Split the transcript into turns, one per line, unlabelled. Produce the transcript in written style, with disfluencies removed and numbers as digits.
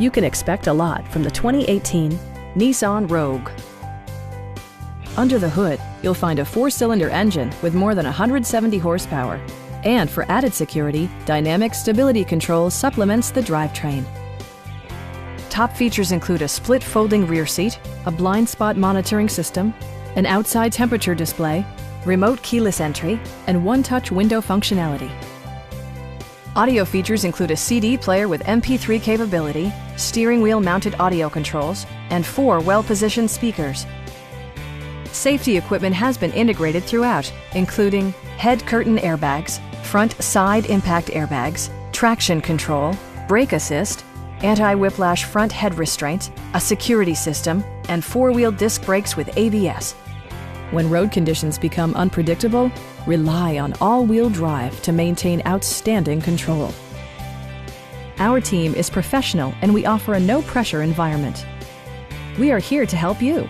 You can expect a lot from the 2018 Nissan Rogue. Under the hood, you'll find a 4-cylinder engine with more than 170 horsepower. And for added security, dynamic stability control supplements the drivetrain. Top features include a split folding rear seat, a blind spot monitoring system, an outside temperature display, remote keyless entry, and one-touch window functionality. Audio features include a CD player with MP3 capability, steering wheel mounted audio controls, and 4 well-positioned speakers. Safety equipment has been integrated throughout, including head curtain airbags, front side impact airbags, traction control, brake assist, anti-whiplash front head restraints, a security system, and 4-wheel disc brakes with ABS. When road conditions become unpredictable, rely on all-wheel drive to maintain outstanding control. Our team is professional and we offer a no-pressure environment. We are here to help you.